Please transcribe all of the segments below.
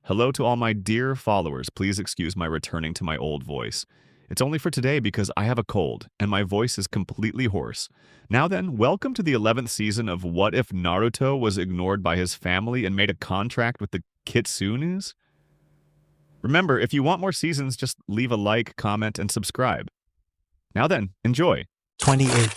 Hello to all my dear followers. Please excuse my returning to my old voice. It's only for today because I have a cold and my voice is completely hoarse. Now then, welcome to the 11th season of What If Naruto Was Ignored by His Family and Made a Contract with the KITSUNE'S? Remember, if you want more seasons, just leave a like, comment, and subscribe. Now then, enjoy. 28.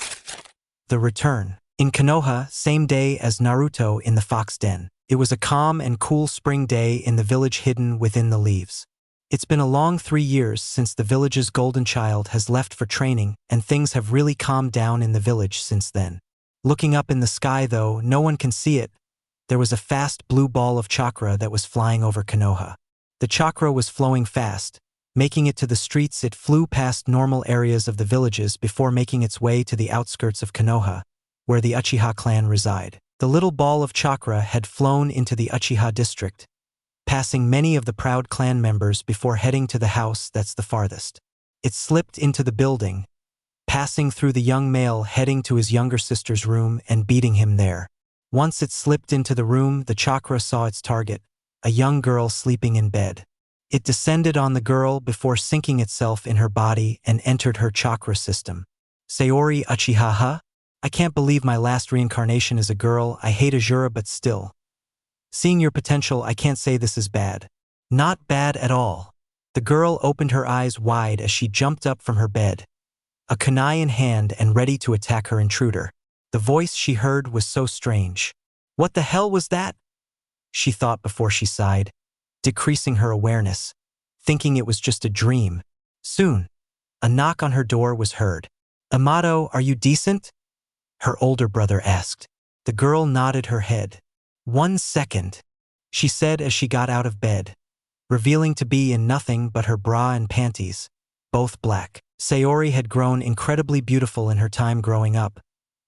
The Return. In Konoha, same day as Naruto in the Fox Den. It was a calm and cool spring day in the village hidden within the leaves. It's been a long 3 years since the village's golden child has left for training, and things have really calmed down in the village since then. Looking up in the sky, though no one can see it, there was a fast blue ball of chakra that was flying over Konoha. The chakra was flowing fast. Making it to the streets, it flew past normal areas of the villages before making its way to the outskirts of Konoha, where the Uchiha clan reside. The little ball of chakra had flown into the Uchiha district, passing many of the proud clan members before heading to the house that's the farthest. It slipped into the building, passing through the young male heading to his younger sister's room and beating him there. Once it slipped into the room, the chakra saw its target, a young girl sleeping in bed. It descended on the girl before sinking itself in her body and entered her chakra system. Sayori Uchiha? I can't believe my last reincarnation is a girl. I hate Azura, but still. Seeing your potential, I can't say this is bad. Not bad at all. The girl opened her eyes wide as she jumped up from her bed, a kunai in hand and ready to attack her intruder. The voice she heard was so strange. What the hell was that? She thought before she sighed, decreasing her awareness, thinking it was just a dream. Soon, a knock on her door was heard. Amato, are you decent? Her older brother asked. The girl nodded her head. 1 second, she said as she got out of bed, revealing to be in nothing but her bra and panties, both black. Sayori had grown incredibly beautiful in her time growing up.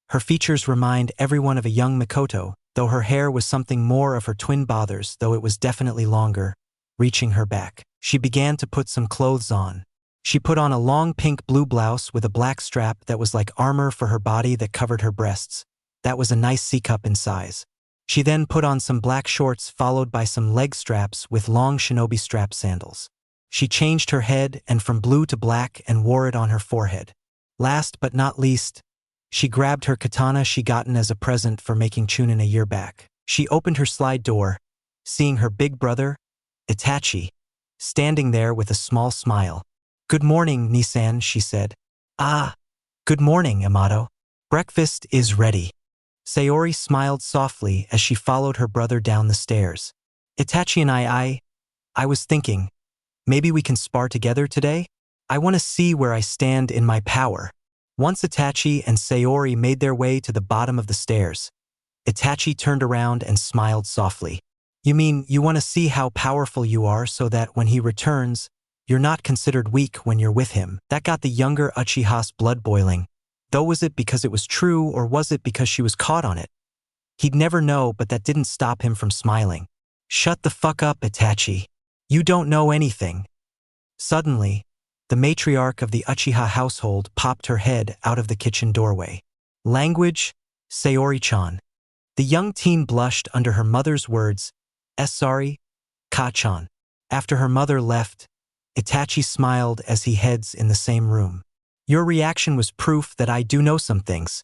Her features remind everyone of a young Mikoto, though her hair was something more of her twin brother's, though it was definitely longer, reaching her back. She began to put some clothes on. She put on a long pink blue blouse with a black strap that was like armor for her body that covered her breasts. That was a nice C-cup in size. She then put on some black shorts followed by some leg straps with long shinobi strap sandals. She changed her head and from blue to black and wore it on her forehead. Last but not least, she grabbed her katana she gotten as a present for making Chunin a year back. She opened her slide door, seeing her big brother, Itachi, standing there with a small smile. Good morning, Nisan, she said. Ah, good morning, Amato. Breakfast is ready. Sayori smiled softly as she followed her brother down the stairs. Itachi and I was thinking, maybe we can spar together today? I want to see where I stand in my power. Once Itachi and Sayori made their way to the bottom of the stairs, Itachi turned around and smiled softly. You mean you want to see how powerful you are so that when he returns, you're not considered weak when you're with him? That got the younger Uchiha's blood boiling. Though was it because it was true or was it because she was caught on it? He'd never know, but that didn't stop him from smiling. Shut the fuck up, Itachi. You don't know anything. Suddenly, the matriarch of the Uchiha household popped her head out of the kitchen doorway. Language? Sayori-chan. The young teen blushed under her mother's words. Sorry, Ka-chan. After her mother left, Itachi smiled as he heads in the same room. Your reaction was proof that I do know some things.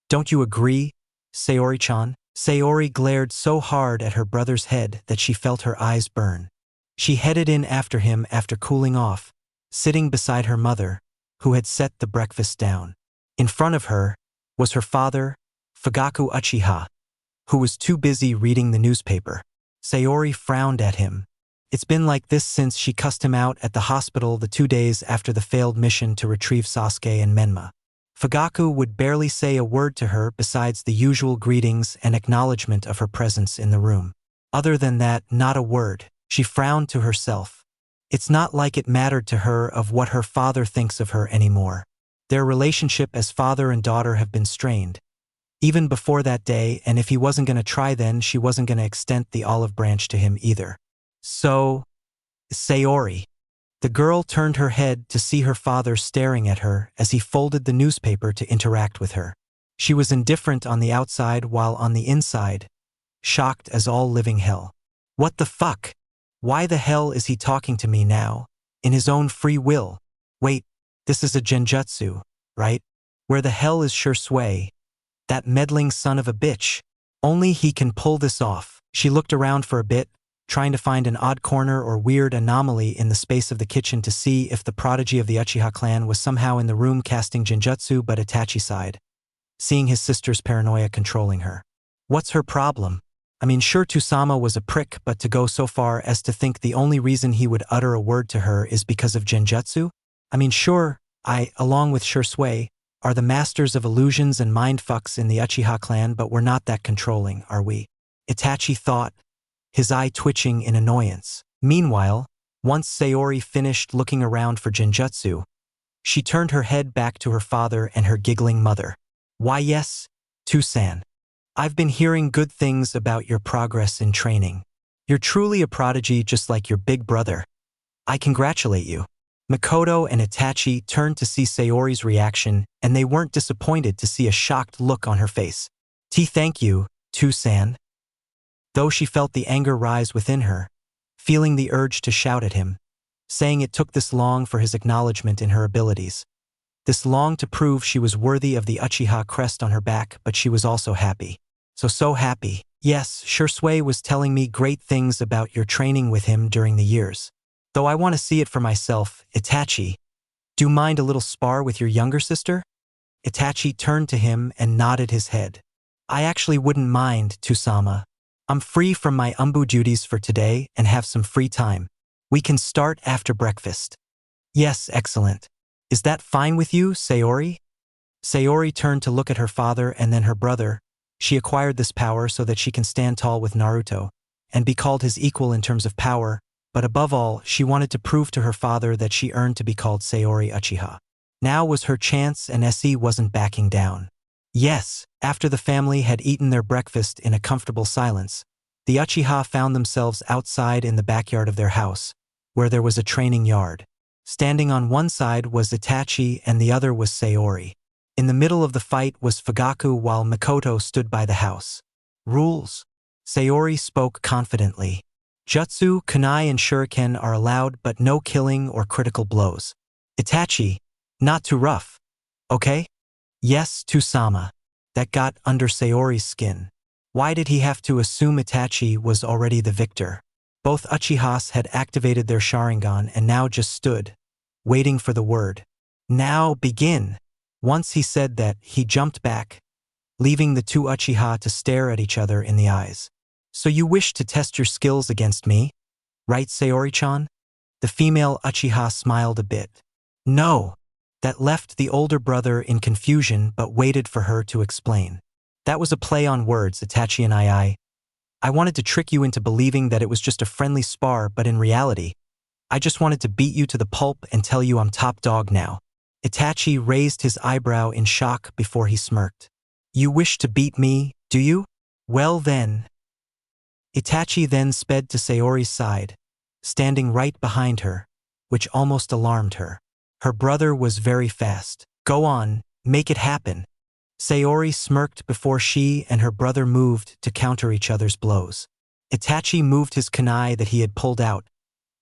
Don't you agree, Sayori-chan? Sayori glared so hard at her brother's head that she felt her eyes burn. She headed in after him after cooling off, sitting beside her mother, who had set the breakfast down. In front of her was her father, Fugaku Uchiha, who was too busy reading the newspaper. Sayori frowned at him. It's been like this since she cussed him out at the hospital the 2 days after the failed mission to retrieve Sasuke and Menma. Fugaku would barely say a word to her besides the usual greetings and acknowledgement of her presence in the room. Other than that, not a word. She frowned to herself. It's not like it mattered to her of what her father thinks of her anymore. Their relationship as father and daughter have been strained. Even before that day, and if he wasn't going to try then, she wasn't going to extend the olive branch to him either. So, Sayori. The girl turned her head to see her father staring at her as he folded the newspaper to interact with her. She was indifferent on the outside while on the inside, shocked as all living hell. What the fuck? Why the hell is he talking to me now? In his own free will. Wait, this is a genjutsu, right? Where the hell is Shursui? That meddling son of a bitch. Only he can pull this off. She looked around for a bit, trying to find an odd corner or weird anomaly in the space of the kitchen to see if the prodigy of the Uchiha clan was somehow in the room casting genjutsu, but Itachi sighed, seeing his sister's paranoia controlling her. What's her problem? I mean, sure, Tusama was a prick, but to go so far as to think the only reason he would utter a word to her is because of genjutsu? I mean, sure, along with Shursui, are the masters of illusions and mindfucks in the Uchiha clan, but we're not that controlling, are we? Itachi thought, his eye twitching in annoyance. Meanwhile, once Sayori finished looking around for genjutsu, she turned her head back to her father and her giggling mother. Why yes, Tusan. I've been hearing good things about your progress in training. You're truly a prodigy just like your big brother. I congratulate you. Makoto and Itachi turned to see Sayori's reaction, and they weren't disappointed to see a shocked look on her face. Thank you, Tusan. Though she felt the anger rise within her, feeling the urge to shout at him, saying it took this long for his acknowledgement in her abilities. This long to prove she was worthy of the Uchiha crest on her back, but she was also happy. So happy. Yes, Shursui was telling me great things about your training with him during the years. Though I want to see it for myself, Itachi. Do you mind a little spar with your younger sister? Itachi turned to him and nodded his head. I actually wouldn't mind, Tusama. I'm free from my umbu duties for today and have some free time. We can start after breakfast. Yes, excellent. Is that fine with you, Sayori? Sayori turned to look at her father and then her brother. She acquired this power so that she can stand tall with Naruto and be called his equal in terms of power, but above all, she wanted to prove to her father that she earned to be called Sayori Uchiha. Now was her chance, and SE wasn't backing down. Yes, after the family had eaten their breakfast in a comfortable silence, the Uchiha found themselves outside in the backyard of their house, where there was a training yard. Standing on one side was Itachi and the other was Sayori. In the middle of the fight was Fugaku while Makoto stood by the house. Rules. Sayori spoke confidently. Jutsu, kunai and shuriken are allowed, but no killing or critical blows. Itachi, not too rough. Okay? Yes, Tusama. That got under Sayori's skin. Why did he have to assume Itachi was already the victor? Both Uchihas had activated their Sharingan and now just stood, waiting for the word. Now begin. Once he said that, he jumped back, leaving the two Uchiha to stare at each other in the eyes. So you wish to test your skills against me, right, Sayori-chan? The female Uchiha smiled a bit. No. That left the older brother in confusion but waited for her to explain. That was a play on words, Itachi and I wanted to trick you into believing that it was just a friendly spar, but in reality, I just wanted to beat you to the pulp and tell you I'm top dog now. Itachi raised his eyebrow in shock before he smirked. You wish to beat me, do you? Well then. Itachi then sped to Sayori's side, standing right behind her, which almost alarmed her. Her brother was very fast. Go on, make it happen. Sayori smirked before she and her brother moved to counter each other's blows. Itachi moved his kunai that he had pulled out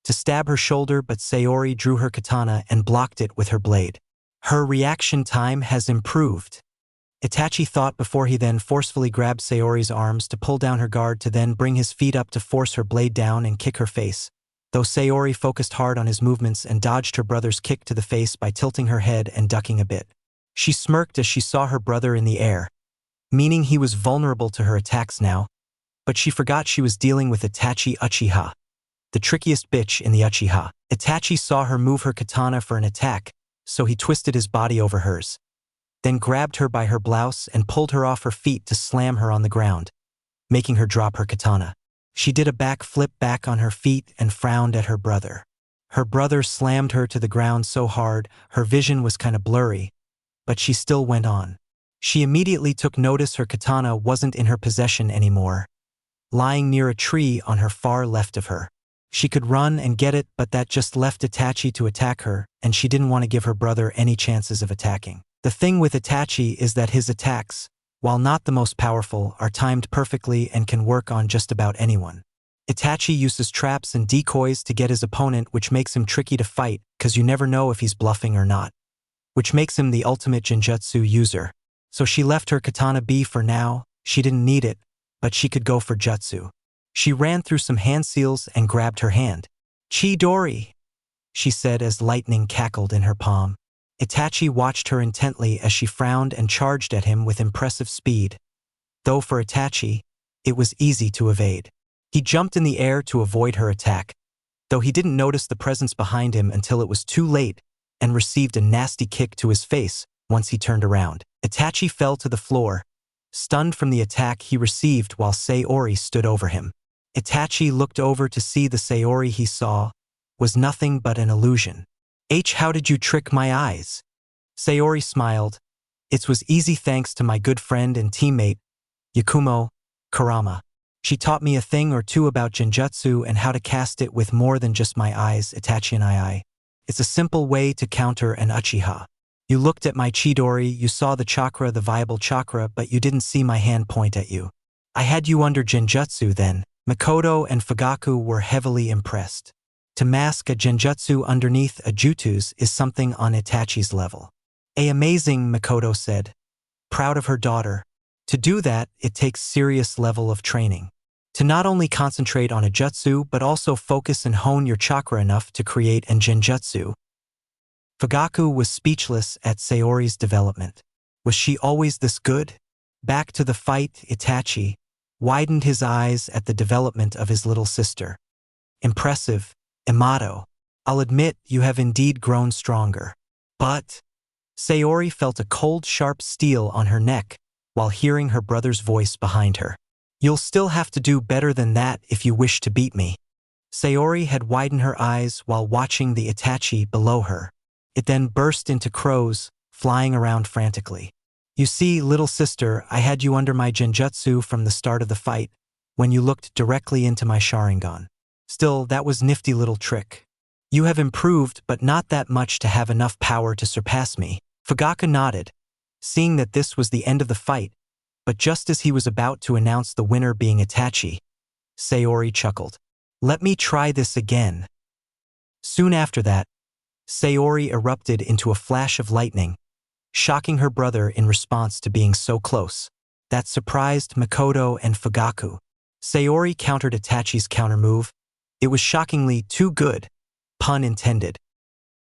to stab her shoulder, but Sayori drew her katana and blocked it with her blade. Her reaction time has improved. Itachi thought before he then forcefully grabbed Sayori's arms to pull down her guard to then bring his feet up to force her blade down and kick her face, though Sayori focused hard on his movements and dodged her brother's kick to the face by tilting her head and ducking a bit. She smirked as she saw her brother in the air, meaning he was vulnerable to her attacks now, but she forgot she was dealing with Itachi Uchiha, the trickiest bitch in the Uchiha. Itachi saw her move her katana for an attack, so he twisted his body over hers, then grabbed her by her blouse and pulled her off her feet to slam her on the ground, making her drop her katana. She did a back flip back on her feet and frowned at her brother. Her brother slammed her to the ground so hard, her vision was kinda blurry, but she still went on. She immediately took notice her katana wasn't in her possession anymore, lying near a tree on her far left of her. She could run and get it, but that just left Itachi to attack her, and she didn't want to give her brother any chances of attacking. The thing with Itachi is that his attacks, while not the most powerful, are timed perfectly and can work on just about anyone. Itachi uses traps and decoys to get his opponent, which makes him tricky to fight, cause you never know if he's bluffing or not. Which makes him the ultimate Genjutsu user. So she left her katana be for now. She didn't need it, but she could go for jutsu. She ran through some hand seals and grabbed her hand. Chidori, she said as lightning cackled in her palm. Itachi watched her intently as she frowned and charged at him with impressive speed. Though for Itachi, it was easy to evade. He jumped in the air to avoid her attack, though he didn't notice the presence behind him until it was too late and received a nasty kick to his face once he turned around. Itachi fell to the floor, stunned from the attack he received while Sayori stood over him. Itachi looked over to see the Sayori he saw was nothing but an illusion. How did you trick my eyes? Sayori smiled. It was easy thanks to my good friend and teammate, Yakumo Kurama. She taught me a thing or two about Genjutsu and how to cast it with more than just my eyes, Itachi and I. It's a simple way to counter an Uchiha. You looked at my Chidori, you saw the chakra, the viable chakra, but you didn't see my hand point at you. I had you under Genjutsu then. Makoto and Fugaku were heavily impressed. To mask a Genjutsu underneath a Jutsu's is something on Itachi's level. Amazing, Makoto said, proud of her daughter. To do that, it takes serious level of training. To not only concentrate on a jutsu but also focus and hone your chakra enough to create an Genjutsu. Fugaku was speechless at Sayori's development. Was she always this good? Back to the fight, Itachi widened his eyes at the development of his little sister. Impressive, Imato. I'll admit you have indeed grown stronger. But Sayori felt a cold, sharp steel on her neck while hearing her brother's voice behind her. You'll still have to do better than that if you wish to beat me. Sayori had widened her eyes while watching the Itachi below her. It then burst into crows, flying around frantically. You see, little sister, I had you under my Genjutsu from the start of the fight, when you looked directly into my Sharingan. Still, that was nifty little trick. You have improved, but not that much to have enough power to surpass me. Fugaku nodded, seeing that this was the end of the fight, but just as he was about to announce the winner being Itachi, Sayori chuckled. Let me try this again. Soon after that, Sayori erupted into a flash of lightning, shocking her brother in response to being so close. That surprised Makoto and Fugaku. Sayori countered Itachi's countermove. It was shockingly too good, pun intended.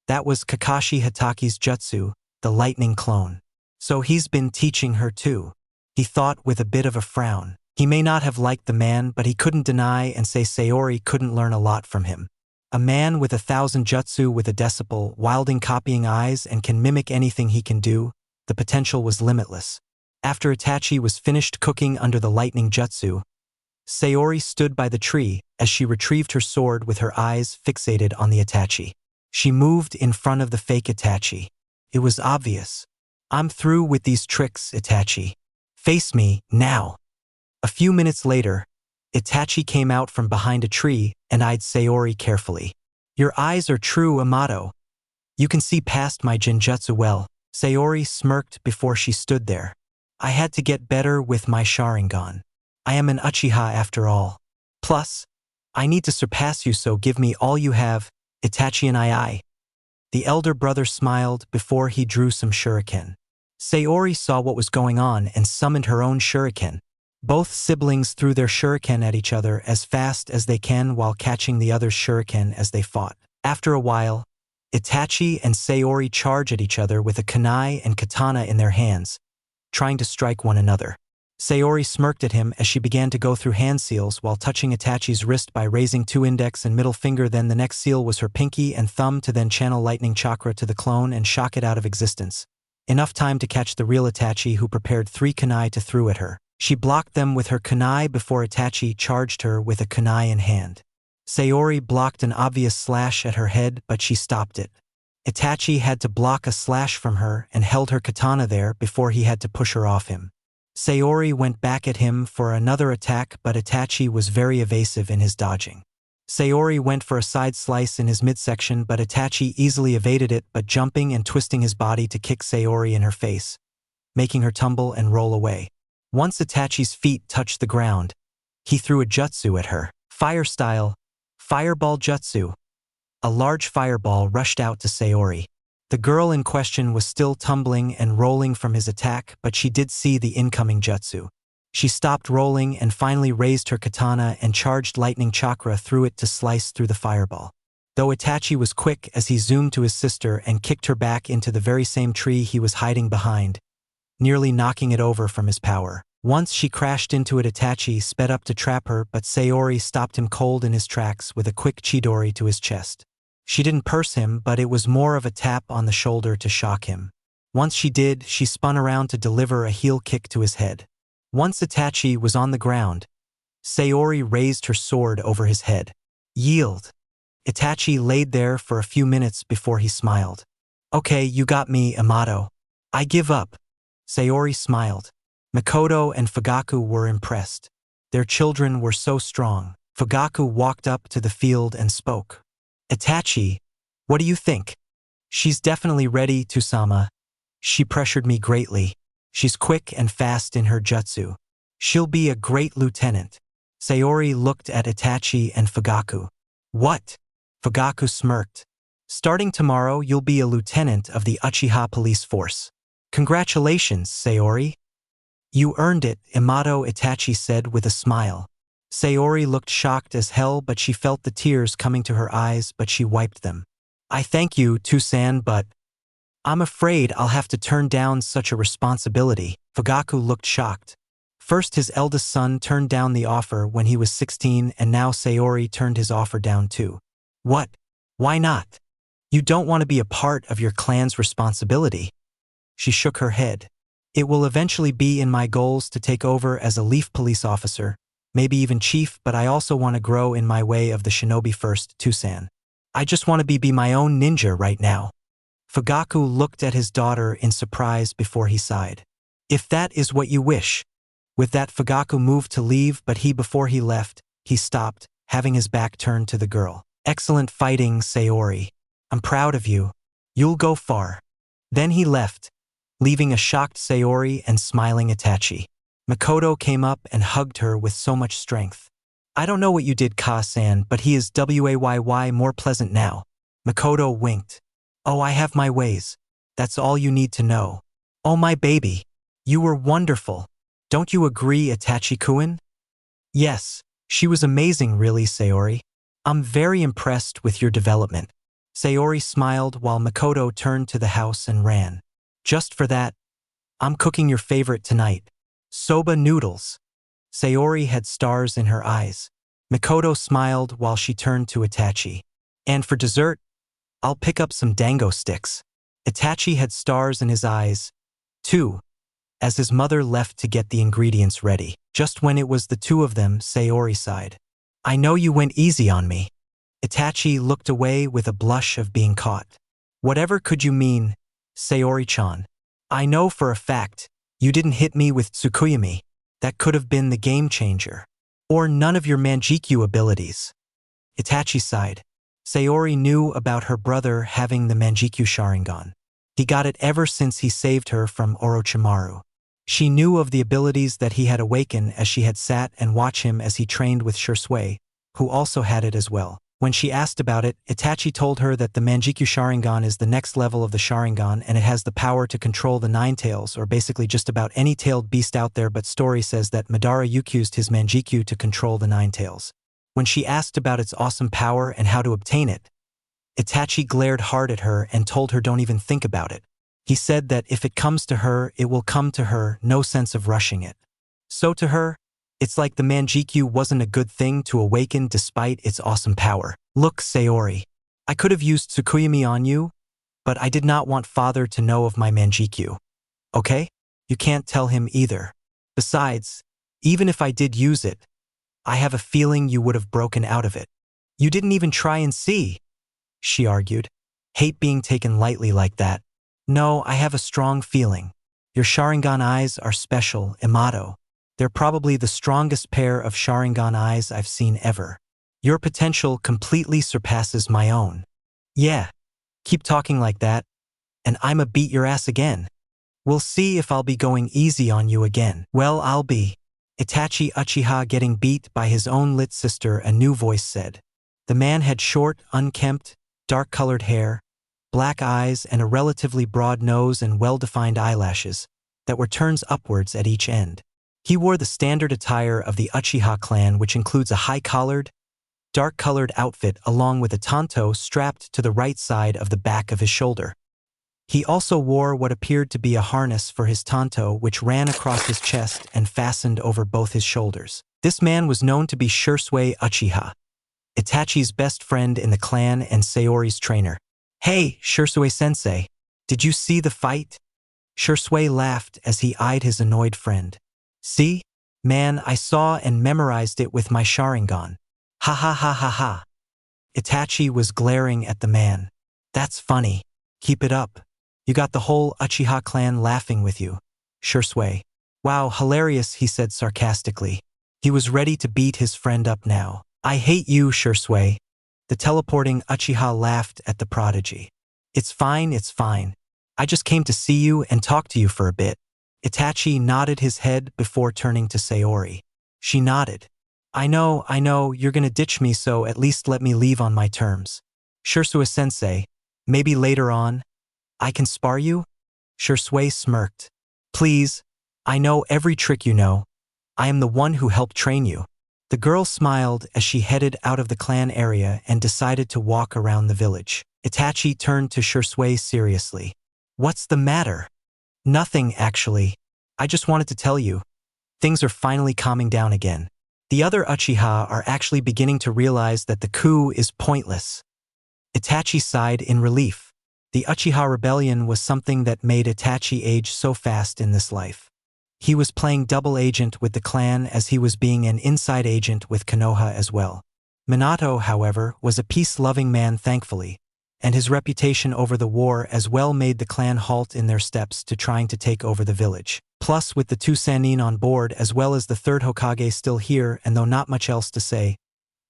That was Kakashi Hataki's jutsu, the lightning clone. So he's been teaching her too. He thought with a bit of a frown. He may not have liked the man, but he couldn't deny and say Sayori couldn't learn a lot from him. A man with 1,000 jutsu with a decibel, wilding copying eyes and can mimic anything he can do, the potential was limitless. After Itachi was finished cooking under the lightning jutsu, Sayori stood by the tree as she retrieved her sword with her eyes fixated on the Itachi. She moved in front of the fake Itachi. It was obvious. I'm through with these tricks, Itachi. Face me, now. A few minutes later, Itachi came out from behind a tree and eyed Sayori carefully. Your eyes are true, Imato. You can see past my Genjutsu well. Sayori smirked before she stood there. I had to get better with my Sharingan. I am an Uchiha after all. Plus, I need to surpass you, so give me all you have, Itachi and I. The elder brother smiled before he drew some shuriken. Sayori saw what was going on and summoned her own shuriken. Both siblings threw their shuriken at each other as fast as they can while catching the other's shuriken as they fought. After a while, Itachi and Sayori charge at each other with a kunai and katana in their hands, trying to strike one another. Sayori smirked at him as she began to go through hand seals while touching Itachi's wrist by raising 2 index and middle finger. Then the next seal was her pinky and thumb to then channel lightning chakra to the clone and shock it out of existence. Enough time to catch the real Itachi, who prepared 3 kunai to throw at her. She blocked them with her kunai before Itachi charged her with a kunai in hand. Sayori blocked an obvious slash at her head, but she stopped it. Itachi had to block a slash from her and held her katana there before he had to push her off him. Sayori went back at him for another attack, but Itachi was very evasive in his dodging. Sayori went for a side slice in his midsection, but Itachi easily evaded it, but jumping and twisting his body to kick Sayori in her face, making her tumble and roll away. Once Itachi's feet touched the ground, he threw a jutsu at her. Fire style, fireball jutsu. A large fireball rushed out to Sayori. The girl in question was still tumbling and rolling from his attack, but she did see the incoming jutsu. She stopped rolling and finally raised her katana and charged lightning chakra through it to slice through the fireball. Though Itachi was quick as he zoomed to his sister and kicked her back into the very same tree he was hiding behind, nearly knocking it over from his power. Once she crashed into it, Itachi sped up to trap her, but Sayori stopped him cold in his tracks with a quick chidori to his chest. She didn't purse him, but it was more of a tap on the shoulder to shock him. Once she did, she spun around to deliver a heel kick to his head. Once Itachi was on the ground, Sayori raised her sword over his head. Yield. Itachi laid there for a few minutes before he smiled. Okay, you got me, Amato. I give up. Sayori smiled. Makoto and Fugaku were impressed. Their children were so strong. Fugaku walked up to the field and spoke. Itachi, what do you think? She's definitely ready, Tusama. She pressured me greatly. She's quick and fast in her jutsu. She'll be a great lieutenant. Sayori looked at Itachi and Fugaku. What? Fugaku smirked. Starting tomorrow, you'll be a lieutenant of the Uchiha police force. Congratulations, Sayori. You earned it, Amato, Itachi said with a smile. Sayori looked shocked as hell, but she felt the tears coming to her eyes, but she wiped them. I thank you, Tusan, but I'm afraid I'll have to turn down such a responsibility. Fugaku looked shocked. First, his eldest son turned down the offer when he was 16, and now Sayori turned his offer down too. What? Why not? You don't want to be a part of your clan's responsibility. She shook her head. It will eventually be in my goals to take over as a leaf police officer, maybe even chief, but I also want to grow in my way of the shinobi first, Tusan. I just want to be my own ninja right now. Fugaku looked at his daughter in surprise before he sighed. If that is what you wish. With that, Fugaku moved to leave, but before he left, he stopped, having his back turned to the girl. Excellent fighting, Sayori. I'm proud of you. You'll go far. Then he left, leaving a shocked Sayori and smiling Itachi. Makoto came up and hugged her with so much strength. I don't know what you did, Ka-san, but he is wayy more pleasant now. Makoto winked. Oh, I have my ways. That's all you need to know. Oh, my baby. You were wonderful. Don't you agree, Itachi-kun? Yes, she was amazing, really, Sayori. I'm very impressed with your development. Sayori smiled while Makoto turned to the house and ran. Just for that, I'm cooking your favorite tonight. Soba noodles. Sayori had stars in her eyes. Makoto smiled while she turned to Itachi. And for dessert, I'll pick up some dango sticks. Itachi had stars in his eyes, too, as his mother left to get the ingredients ready. Just when it was the two of them, Sayori sighed. I know you went easy on me. Itachi looked away with a blush of being caught. Whatever could you mean, Sayori-chan? I know for a fact you didn't hit me with Tsukuyami. That could have been the game changer. Or none of your Manjikyu abilities. Itachi sighed. Sayori knew about her brother having the Manjikyu Sharingan. He got it ever since he saved her from Orochimaru. She knew of the abilities that he had awakened as she had sat and watched him as he trained with Shursui, who also had it as well. When she asked about it, Itachi told her that the Manjikyu Sharingan is the next level of the Sharingan and it has the power to control the Nine Tails, or basically just about any tailed beast out there, but story says that Madara used his Manjikyu to control the Nine Tails. When she asked about its awesome power and how to obtain it, Itachi glared hard at her and told her don't even think about it. He said that if it comes to her, it will come to her, no sense of rushing it. So to her, it's like the Manjikyu wasn't a good thing to awaken despite its awesome power. Look, Sayori, I could have used Tsukuyami on you, but I did not want father to know of my Manjikyu. Okay? You can't tell him either. Besides, even if I did use it, I have a feeling you would have broken out of it. You didn't even try and see, she argued. Hate being taken lightly like that. No, I have a strong feeling. Your Sharingan eyes are special, Amato. They're probably the strongest pair of Sharingan eyes I've seen ever. Your potential completely surpasses my own. Yeah, keep talking like that, and I'ma beat your ass again. We'll see if I'll be going easy on you again. Well, I'll be. Itachi Uchiha getting beat by his own lit sister, a new voice said. The man had short, unkempt, dark-colored hair, black eyes, and a relatively broad nose and well-defined eyelashes that were turns upwards at each end. He wore the standard attire of the Uchiha clan, which includes a high-collared, dark-colored outfit along with a tanto strapped to the right side of the back of his shoulder. He also wore what appeared to be a harness for his tanto, which ran across his chest and fastened over both his shoulders. This man was known to be Shisui Uchiha, Itachi's best friend in the clan and Sayori's trainer. "Hey, Shisui-sensei, did you see the fight?" Shisui laughed as he eyed his annoyed friend. "See? Man, I saw and memorized it with my Sharingan. Ha ha ha ha ha." Itachi was glaring at the man. "That's funny. Keep it up. You got the whole Uchiha clan laughing with you." Shisui. "Wow, hilarious," he said sarcastically. He was ready to beat his friend up now. "I hate you, Shisui." The teleporting Uchiha laughed at the prodigy. It's fine. I just came to see you and talk to you for a bit." Itachi nodded his head before turning to Sayori. She nodded. I know, you're gonna ditch me, so at least let me leave on my terms." "Shisui-sensei, maybe later on, I can spar you?" Shisui smirked. "Please, I know every trick you know. I am the one who helped train you." The girl smiled as she headed out of the clan area and decided to walk around the village. Itachi turned to Shisui seriously. "What's the matter?" "Nothing, actually. I just wanted to tell you. Things are finally calming down again. The other Uchiha are actually beginning to realize that the coup is pointless." Itachi sighed in relief. The Uchiha rebellion was something that made Itachi age so fast in this life. He was playing double agent with the clan as he was being an inside agent with Konoha as well. Minato, however, was a peace-loving man, thankfully, and his reputation over the war as well made the clan halt in their steps to trying to take over the village. Plus, with the two Sannin on board as well as the third Hokage still here, and though not much else to say,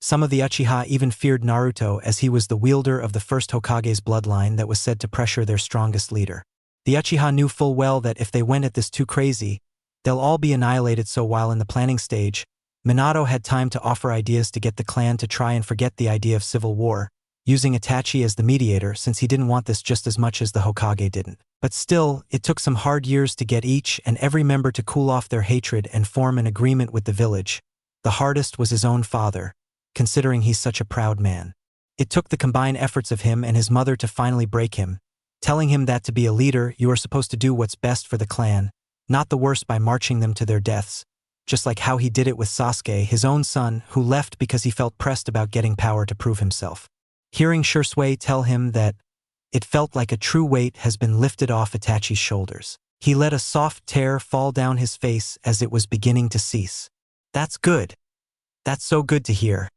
some of the Uchiha even feared Naruto as he was the wielder of the first Hokage's bloodline that was said to pressure their strongest leader. The Uchiha knew full well that if they went at this too crazy, they'll all be annihilated, so while in the planning stage, Minato had time to offer ideas to get the clan to try and forget the idea of civil war, using Itachi as the mediator since he didn't want this just as much as the Hokage didn't. But still, it took some hard years to get each and every member to cool off their hatred and form an agreement with the village. The hardest was his own father, considering he's such a proud man. It took the combined efforts of him and his mother to finally break him, telling him that to be a leader, you are supposed to do what's best for the clan, not the worst by marching them to their deaths, just like how he did it with Sasuke, his own son, who left because he felt pressed about getting power to prove himself. Hearing Shisui tell him that it felt like a true weight has been lifted off Itachi's shoulders, he let a soft tear fall down his face as it was beginning to cease. That's good. That's so good to hear.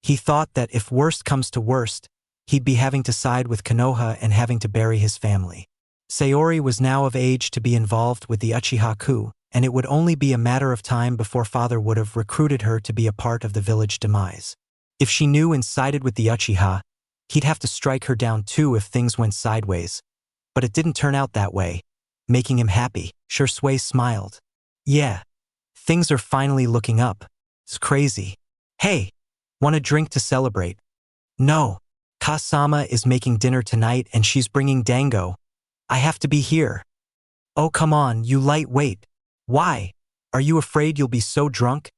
He thought that if worst comes to worst, he'd be having to side with Konoha and having to bury his family. Sayori was now of age to be involved with the Uchiha coup, and it would only be a matter of time before father would have recruited her to be a part of the village demise. If she knew and sided with the Uchiha, he'd have to strike her down too if things went sideways. But it didn't turn out that way, making him happy. Shisui smiled. "Yeah, things are finally looking up. It's crazy. Hey, want a drink to celebrate?" "No. Kasama is making dinner tonight and she's bringing dango. I have to be here." "Oh, come on, you lightweight. Why? Are you afraid you'll be so drunk?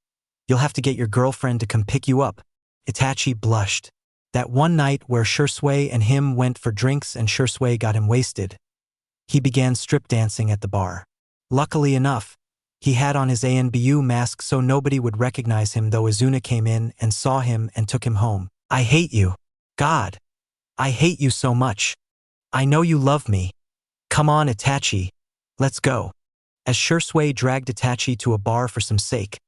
You'll have to get your girlfriend to come pick you up." Itachi blushed. That one night where Shisui and him went for drinks and Shisui got him wasted, he began strip dancing at the bar. Luckily enough, he had on his ANBU mask so nobody would recognize him, though Izuna came in and saw him and took him home. "I hate you. God, I hate you so much. I know you love me. Come on, Itachi, let's go." As Shisui dragged Itachi to a bar for some sake,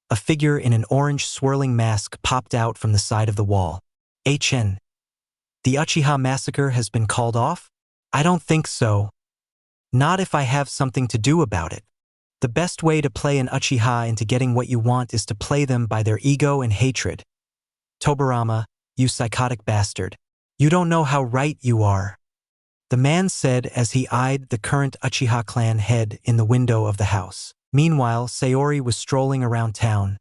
a figure in an orange swirling mask popped out from the side of the wall. "HN. The Uchiha massacre has been called off?" "I don't think so. Not if I have something to do about it. The best way to play an Uchiha into getting what you want is to play them by their ego and hatred. Tobarama, you psychotic bastard. You don't know how right you are," the man said as he eyed the current Uchiha clan head in the window of the house. Meanwhile, Sayori was strolling around town,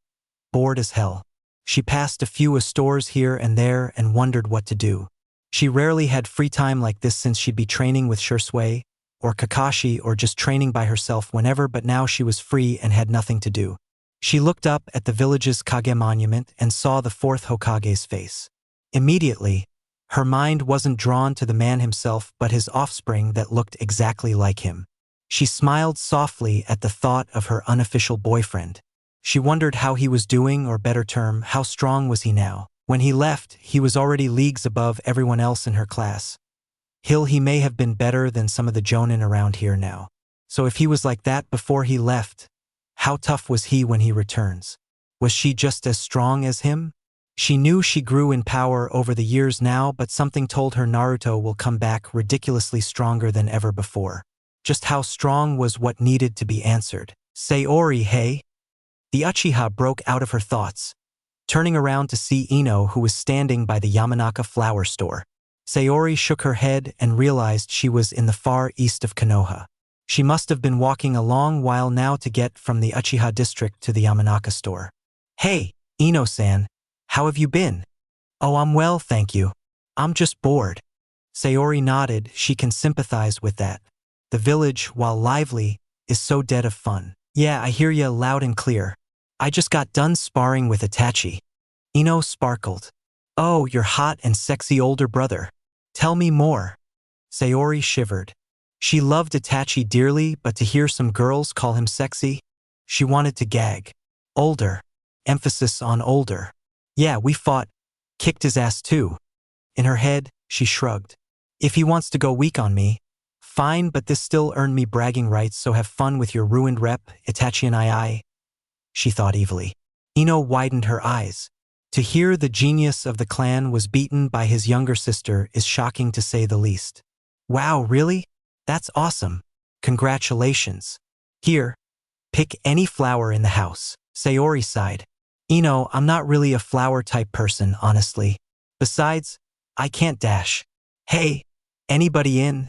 bored as hell. She passed a few stores here and there and wondered what to do. She rarely had free time like this since she'd be training with Shursui or Kakashi or just training by herself whenever, but now she was free and had nothing to do. She looked up at the village's Kage monument and saw the fourth Hokage's face. Immediately, her mind wasn't drawn to the man himself but his offspring that looked exactly like him. She smiled softly at the thought of her unofficial boyfriend. She wondered how he was doing, or better term, how strong was he now. When he left, he was already leagues above everyone else in her class. He may have been better than some of the jonin around here now. So if he was like that before he left, how tough was he when he returns? Was she just as strong as him? She knew she grew in power over the years now, but something told her Naruto will come back ridiculously stronger than ever before. Just how strong was what needed to be answered. Sayori, hey? The Uchiha broke out of her thoughts, turning around to see Ino, who was standing by the Yamanaka flower store. Sayori shook her head and realized she was in the far east of Konoha. She must have been walking a long while now to get from the Uchiha district to the Yamanaka store. Hey, Ino-san, how have you been? Oh, I'm well, thank you. I'm just bored. Sayori nodded. She can sympathize with that. The village, while lively, is so dead of fun. Yeah, I hear ya loud and clear. I just got done sparring with Itachi. Ino sparkled. Oh, your hot and sexy older brother. Tell me more. Sayori shivered. She loved Itachi dearly, but to hear some girls call him sexy, she wanted to gag. Older. Emphasis on older. Yeah, we fought. Kicked his ass too. In her head, she shrugged. If he wants to go weak on me, fine, but this still earned me bragging rights, so have fun with your ruined rep, Itachi and I, she thought evilly. Ino widened her eyes. To hear the genius of the clan was beaten by his younger sister is shocking to say the least. Wow, really? That's awesome. Congratulations. Here, pick any flower in the house. Sayori sighed. Ino, I'm not really a flower type person, honestly. Besides, I can't dash. Hey, anybody in?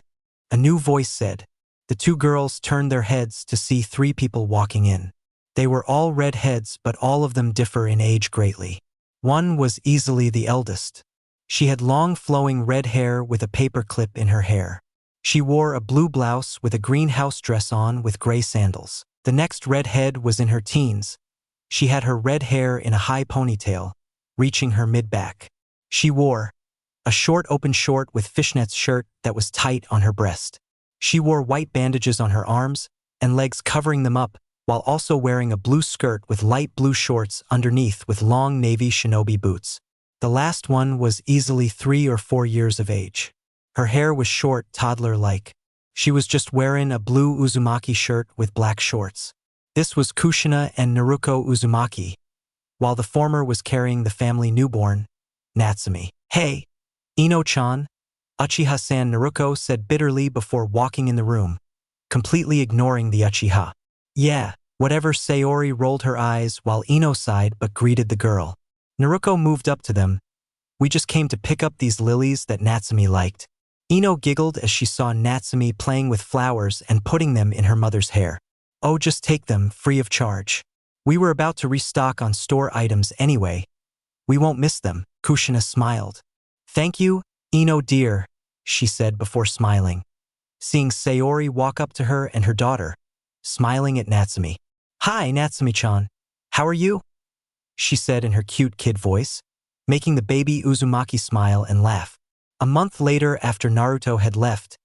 A new voice said. The two girls turned their heads to see three people walking in. They were all redheads, but all of them differ in age greatly. One was easily the eldest. She had long flowing red hair with a paper clip in her hair. She wore a blue blouse with a green house dress on with gray sandals. The next redhead was in her teens. She had her red hair in a high ponytail, reaching her mid-back. She wore a short open short with fishnets shirt that was tight on her breast. She wore white bandages on her arms and legs covering them up, while also wearing a blue skirt with light blue shorts underneath with long navy shinobi boots. The last one was easily 3 or 4 years of age. Her hair was short, toddler-like. She was just wearing a blue Uzumaki shirt with black shorts. This was Kushina and Naruko Uzumaki, while the former was carrying the family newborn, Natsumi. Hey, Ino-chan, Uchiha-san, Naruko said bitterly before walking in the room, completely ignoring the Uchiha. Yeah, whatever. Sayori rolled her eyes while Ino sighed but greeted the girl. Naruko moved up to them. We just came to pick up these lilies that Natsumi liked. Ino giggled as she saw Natsumi playing with flowers and putting them in her mother's hair. Oh, just take them, free of charge. We were about to restock on store items anyway. We won't miss them. Kushina smiled. Thank you, Ino dear, she said before smiling. Seeing Sayori walk up to her and her daughter, smiling at Natsumi. Hi, Natsumi-chan. How are you? She said in her cute kid voice, making the baby Uzumaki smile and laugh. A month later, after Naruto had left,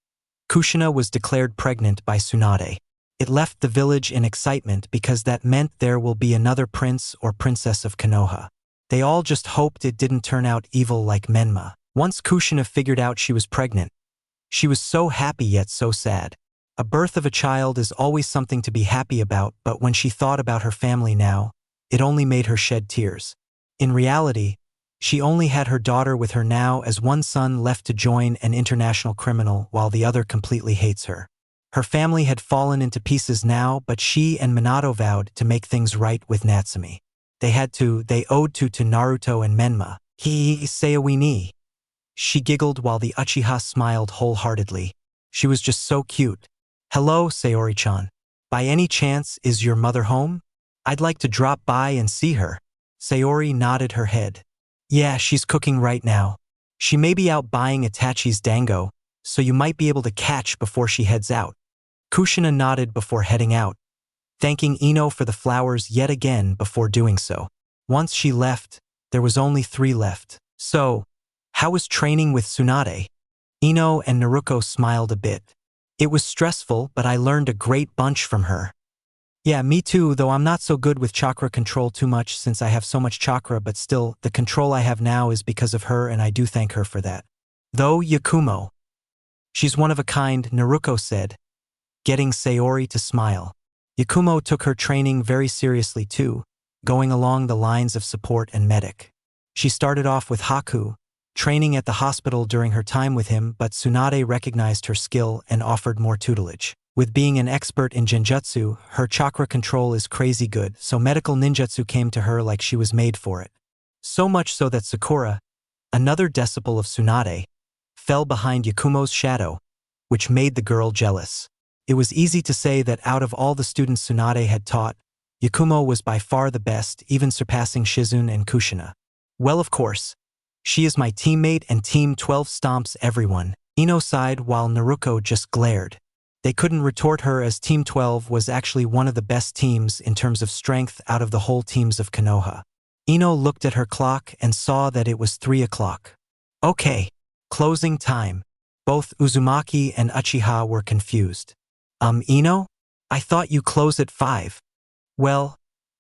Kushina was declared pregnant by Tsunade. It left the village in excitement because that meant there will be another prince or princess of Konoha. They all just hoped it didn't turn out evil like Menma. Once Kushina figured out she was pregnant, she was so happy yet so sad. A birth of a child is always something to be happy about, but when she thought about her family now, it only made her shed tears. In reality, she only had her daughter with her now, as one son left to join an international criminal while the other completely hates her. Her family had fallen into pieces now, but she and Minato vowed to make things right with Natsumi. They owed to Naruto and Menma. Say we ni. She giggled while the Uchiha smiled wholeheartedly. She was just so cute. Hello, Sayori-chan. By any chance, is your mother home? I'd like to drop by and see her. Sayori nodded her head. Yeah, she's cooking right now. She may be out buying Itachi's dango, so you might be able to catch before she heads out. Kushina nodded before heading out, thanking Ino for the flowers yet again before doing so. Once she left, there was only 3 left. So, how was training with Tsunade? Ino and Naruto smiled a bit. It was stressful, but I learned a great bunch from her. Yeah, me too, though I'm not so good with chakra control too much since I have so much chakra, but still, the control I have now is because of her and I do thank her for that. Though Yakumo. She's one of a kind, Naruto said, getting Sayori to smile. Yakumo took her training very seriously too, going along the lines of support and medic. She started off with Haku, training at the hospital during her time with him, but Tsunade recognized her skill and offered more tutelage. With being an expert in genjutsu, her chakra control is crazy good, so medical ninjutsu came to her like she was made for it. So much so that Sakura, another disciple of Tsunade, fell behind Yakumo's shadow, which made the girl jealous. It was easy to say that out of all the students Tsunade had taught, Yakumo was by far the best, even surpassing Shizune and Kushina. Well, of course, she is my teammate and Team 12 stomps everyone. Ino sighed while Naruto just glared. They couldn't retort her as Team 12 was actually one of the best teams in terms of strength out of the whole teams of Konoha. Ino looked at her clock and saw that it was 3 o'clock. Okay, closing time. Both Uzumaki and Uchiha were confused. Ino? I thought you close at 5. Well,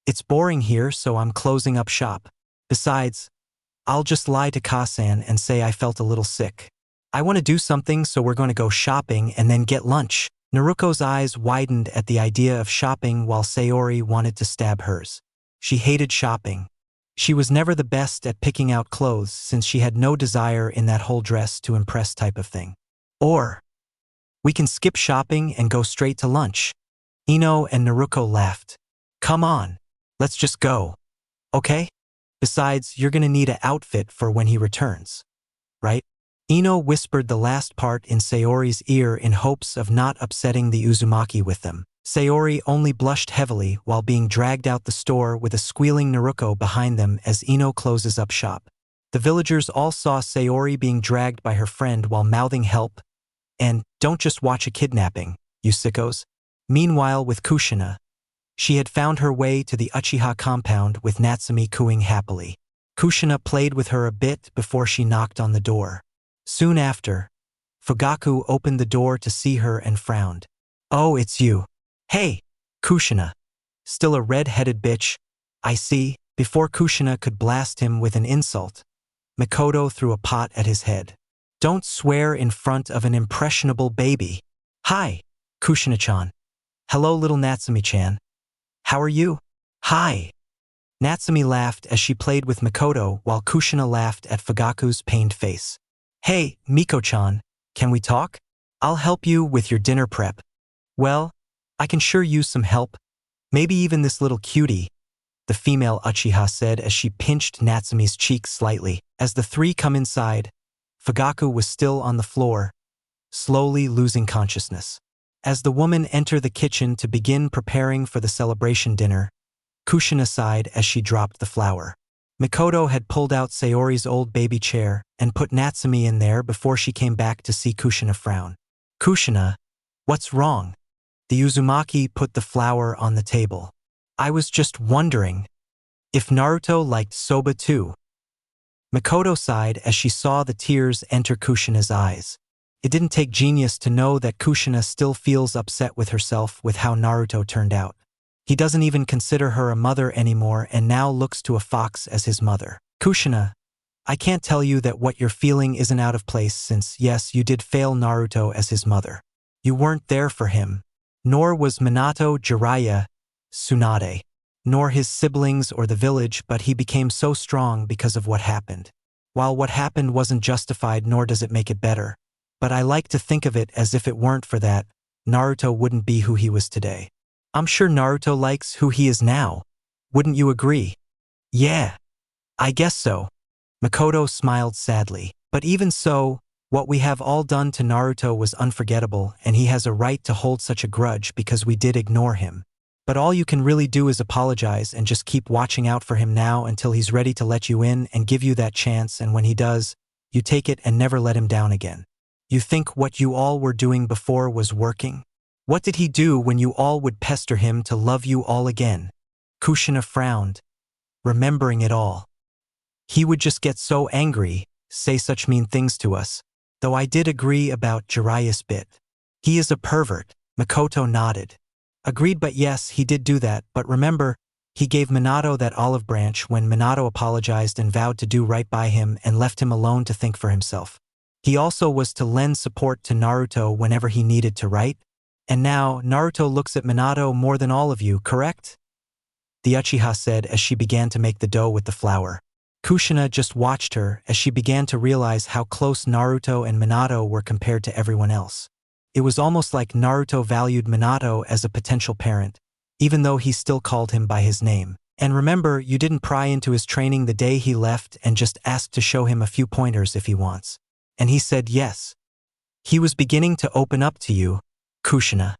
it's boring here, so I'm closing up shop. Besides, I'll just lie to Kasan and say I felt a little sick. I want to do something, so we're going to go shopping and then get lunch. Naruto's eyes widened at the idea of shopping while Sayori wanted to stab hers. She hated shopping. She was never the best at picking out clothes since she had no desire in that whole dress to impress type of thing. Or, we can skip shopping and go straight to lunch. Ino and Naruto laughed. Come on, let's just go. Okay? Besides, you're gonna need an outfit for when he returns. Right? Ino whispered the last part in Sayori's ear in hopes of not upsetting the Uzumaki with them. Sayori only blushed heavily while being dragged out the store with a squealing Naruto behind them as Ino closes up shop. The villagers all saw Sayori being dragged by her friend while mouthing help and don't just watch a kidnapping, you sickos. Meanwhile, with Kushina, she had found her way to the Uchiha compound with Natsumi cooing happily. Kushina played with her a bit before she knocked on the door. Soon after, Fugaku opened the door to see her and frowned. Oh, it's you. Hey, Kushina. Still a red-headed bitch, I see. Before Kushina could blast him with an insult, Mikoto threw a pot at his head. Don't swear in front of an impressionable baby. Hi, Kushina-chan. Hello, little Natsumi-chan. How are you? Hi. Natsumi laughed as she played with Mikoto while Kushina laughed at Fugaku's pained face. Hey, Miko-chan, can we talk? I'll help you with your dinner prep. Well, I can sure use some help. Maybe even this little cutie, the female Uchiha said as she pinched Natsumi's cheek slightly. As the 3 come inside, Fugaku was still on the floor, slowly losing consciousness. As the woman entered the kitchen to begin preparing for the celebration dinner, Kushina sighed as she dropped the flour. Mikoto had pulled out Sayori's old baby chair and put Natsumi in there before she came back to see Kushina frown. Kushina, what's wrong? The Uzumaki put the flour on the table. I was just wondering if Naruto liked soba too. Mikoto sighed as she saw the tears enter Kushina's eyes. It didn't take genius to know that Kushina still feels upset with herself with how Naruto turned out. He doesn't even consider her a mother anymore and now looks to a fox as his mother. Kushina, I can't tell you that what you're feeling isn't out of place since, yes, you did fail Naruto as his mother. You weren't there for him. Nor was Minato, Jiraiya, Tsunade, nor his siblings or the village, but he became so strong because of what happened. While what happened wasn't justified, nor does it make it better, but I like to think of it as if it weren't for that, Naruto wouldn't be who he was today. I'm sure Naruto likes who he is now. Wouldn't you agree? Yeah, I guess so. Mikoto smiled sadly. But even so, What we have all done to Naruto was unforgettable, and he has a right to hold such a grudge because we did ignore him. But all you can really do is apologize and just keep watching out for him now until he's ready to let you in and give you that chance, and when he does, you take it and never let him down again. You think what you all were doing before was working? What did he do when you all would pester him to love you all again? Kushina frowned, remembering it all. He would just get so angry, say such mean things to us. Though I did agree about Jiraiya's bit. He is a pervert, Makoto nodded. Agreed, but yes, he did do that, but remember, he gave Minato that olive branch when Minato apologized and vowed to do right by him and left him alone to think for himself. He also was to lend support to Naruto whenever he needed to, right? And now, Naruto looks at Minato more than all of you, correct? The Uchiha said as she began to make the dough with the flour. Kushina just watched her as she began to realize how close Naruto and Minato were compared to everyone else. It was almost like Naruto valued Minato as a potential parent, even though he still called him by his name. And remember, you didn't pry into his training the day he left and just asked to show him a few pointers if he wants. And he said yes. He was beginning to open up to you, Kushina.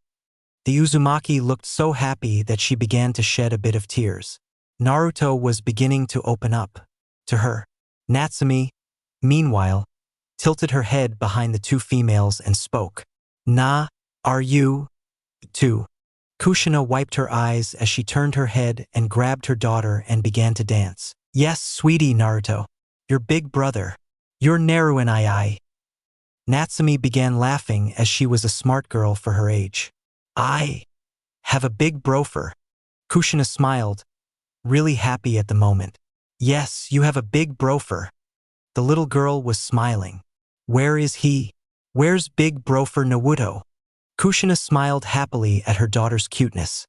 The Uzumaki looked so happy that she began to shed a bit of tears. Naruto was beginning to open up to her. Natsumi, meanwhile, tilted her head behind the two females and spoke. "Nah, are you, too?" Kushina wiped her eyes as she turned her head and grabbed her daughter and began to dance. "Yes, sweetie Naruto. Your big brother. You're Naru and I." Natsumi began laughing as she was a smart girl for her age. "I have a big brofer." Kushina smiled, really happy at the moment. "Yes, you have a big brofer." The little girl was smiling. "Where is he? Where's big brofer Naruto?" Kushina smiled happily at her daughter's cuteness.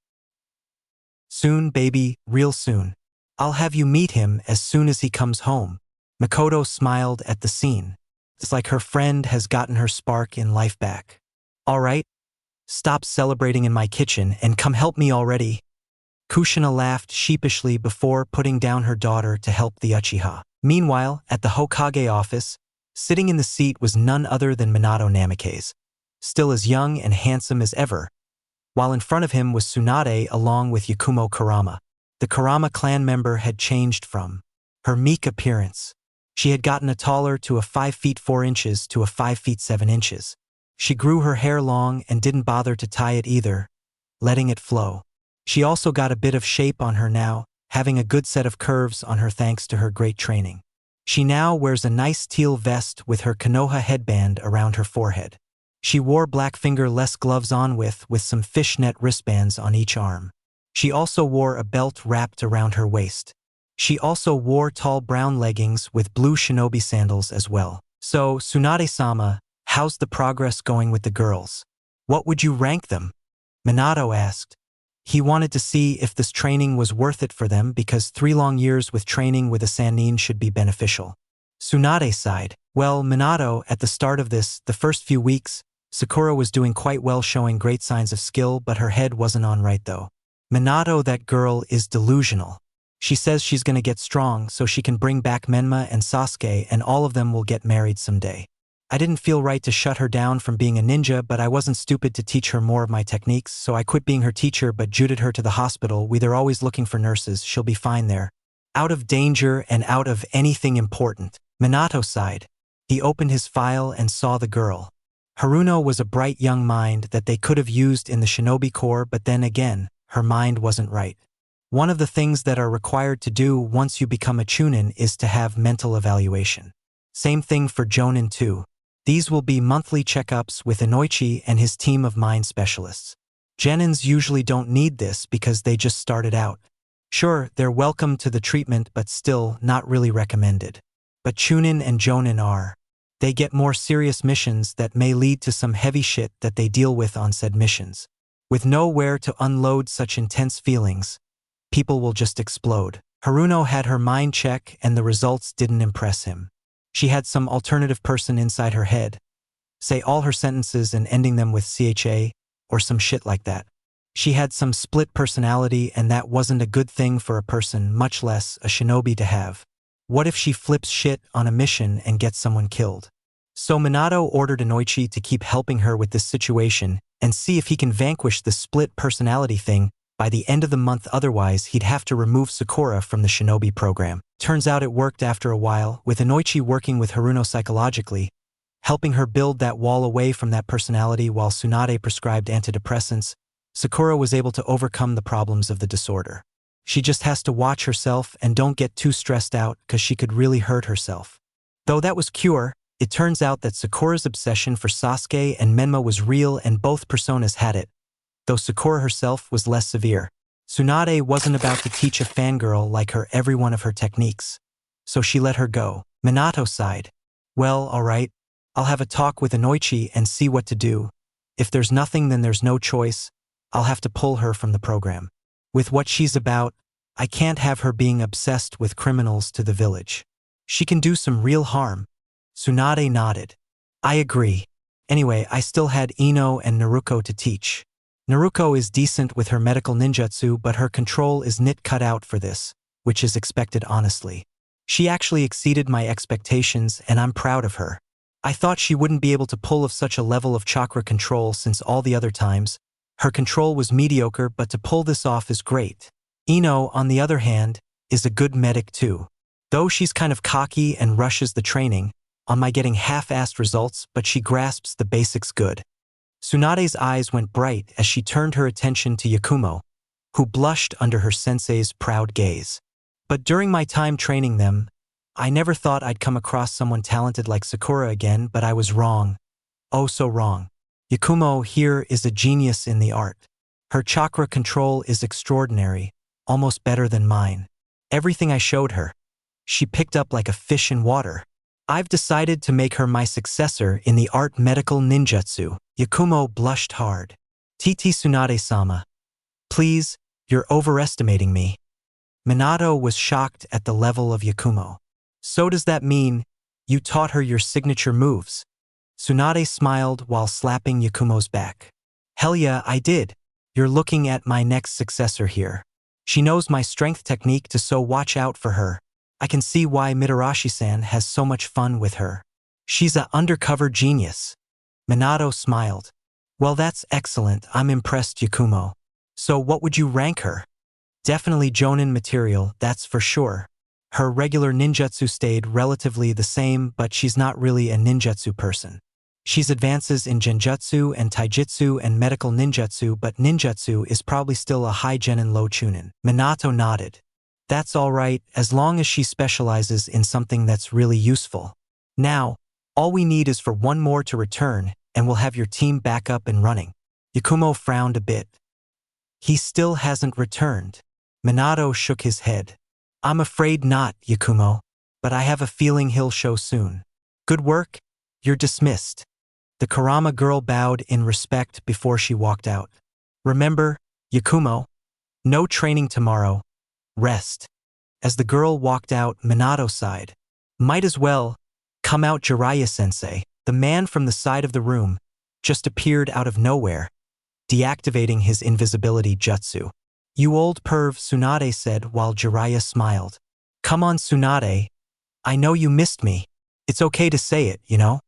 "Soon, baby, real soon. I'll have you meet him as soon as he comes home." Makoto smiled at the scene. It's like her friend has gotten her spark in life back. "All right, stop celebrating in my kitchen and come help me already." Kushina laughed sheepishly before putting down her daughter to help the Uchiha. Meanwhile, at the Hokage office, sitting in the seat was none other than Minato Namikaze, still as young and handsome as ever, while in front of him was Tsunade along with Yakumo Kurama. The Kurama clan member had changed from her meek appearance. She had gotten a taller to a 5 feet 4 inches to a 5 feet 7 inches. She grew her hair long and didn't bother to tie it either, letting it flow. She also got a bit of shape on her now, having a good set of curves on her thanks to her great training. She now wears a nice teal vest with her Konoha headband around her forehead. She wore black fingerless gloves on with some fishnet wristbands on each arm. She also wore a belt wrapped around her waist. She also wore tall brown leggings with blue shinobi sandals as well. "So, Tsunade-sama, how's the progress going with the girls? What would you rank them?" Minato asked. He wanted to see if this training was worth it for them because 3 long years with training with a Sannin should be beneficial. Tsunade sighed. "Well, Minato, at the start of this, the first few weeks, Sakura was doing quite well, showing great signs of skill, but her head wasn't on right though. Minato, that girl is delusional. She says she's gonna get strong so she can bring back Menma and Sasuke and all of them will get married someday. I didn't feel right to shut her down from being a ninja, but I wasn't stupid to teach her more of my techniques, so I quit being her teacher but judged her to the hospital. They're always looking for nurses, she'll be fine there. Out of danger and out of anything important." Minato sighed. He opened his file and saw the girl. Haruno was a bright young mind that they could have used in the Shinobi Corps, but then again, her mind wasn't right. One of the things that are required to do once you become a Chunin is to have mental evaluation. Same thing for Jonin too. These will be monthly checkups with Inoichi and his team of mind specialists. Genins usually don't need this because they just started out. Sure, they're welcome to the treatment but still not really recommended. But Chunin and Jonin are. They get more serious missions that may lead to some heavy shit that they deal with on said missions. With nowhere to unload such intense feelings, people will just explode. Haruno had her mind check and the results didn't impress him. She had some alternative person inside her head, say all her sentences and ending them with CHA, or some shit like that. She had some split personality and that wasn't a good thing for a person, much less a shinobi, to have. What if she flips shit on a mission and gets someone killed? So Minato ordered Inoichi to keep helping her with this situation and see if he can vanquish the split personality thing by the end of the month, otherwise he'd have to remove Sakura from the shinobi program. Turns out it worked after a while, with Inoichi working with Haruno psychologically, helping her build that wall away from that personality while Tsunade prescribed antidepressants. Sakura was able to overcome the problems of the disorder. She just has to watch herself and don't get too stressed out because she could really hurt herself. Though that was cure, it turns out that Sakura's obsession for Sasuke and Menma was real and both personas had it, though Sakura herself was less severe. Tsunade wasn't about to teach a fangirl like her every one of her techniques, so she let her go. Minato sighed. Well, alright, I'll have a talk with Inoichi and see what to do. If there's nothing, then there's no choice. I'll have to pull her from the program. With what she's about, I can't have her being obsessed with criminals to the village. She can do some real harm. Tsunade nodded. I agree. Anyway, I still had Ino and Naruto to teach. Naruto is decent with her medical ninjutsu, but her control is nit cut out for this, which is expected honestly. She actually exceeded my expectations and I'm proud of her. I thought she wouldn't be able to pull off such a level of chakra control since all the other times. Her control was mediocre, but to pull this off is great. Ino, on the other hand, is a good medic too. Though she's kind of cocky and rushes the training, on my getting half-assed results, but she grasps the basics good. Tsunade's eyes went bright as she turned her attention to Yakumo, who blushed under her sensei's proud gaze. But during my time training them, I never thought I'd come across someone talented like Sakura again, but I was wrong. Oh, so wrong. Yakumo here is a genius in the art. Her chakra control is extraordinary, almost better than mine. Everything I showed her, she picked up like a fish in water. I've decided to make her my successor in the art medical ninjutsu. Yakumo blushed hard. TT Tsunade-sama. Please, you're overestimating me. Minato was shocked at the level of Yakumo. So does that mean you taught her your signature moves? Tsunade smiled while slapping Yakumo's back. Hell yeah, I did. You're looking at my next successor here. She knows my strength technique so watch out for her. I can see why Mitarashi-san has so much fun with her. She's a undercover genius. Minato smiled. Well, that's excellent. I'm impressed, Yakumo. So what would you rank her? Definitely Jonin material, that's for sure. Her regular ninjutsu stayed relatively the same, but she's not really a ninjutsu person. She's advances in genjutsu and taijutsu and medical ninjutsu, but ninjutsu is probably still a high genin low chunin. Minato nodded. That's alright, as long as she specializes in something that's really useful. Now, all we need is for one more to return, and we'll have your team back up and running. Yakumo frowned a bit. He still hasn't returned. Minato shook his head. I'm afraid not, Yakumo, but I have a feeling he'll show soon. Good work, you're dismissed. The Kurama girl bowed in respect before she walked out. Remember, Yakumo, no training tomorrow. Rest. As the girl walked out, Minato sighed. Might as well. Come out, Jiraiya-sensei. The man from the side of the room just appeared out of nowhere, deactivating his invisibility jutsu. You old perv, Tsunade said while Jiraiya smiled. Come on, Tsunade. I know you missed me. It's okay to say it, you know?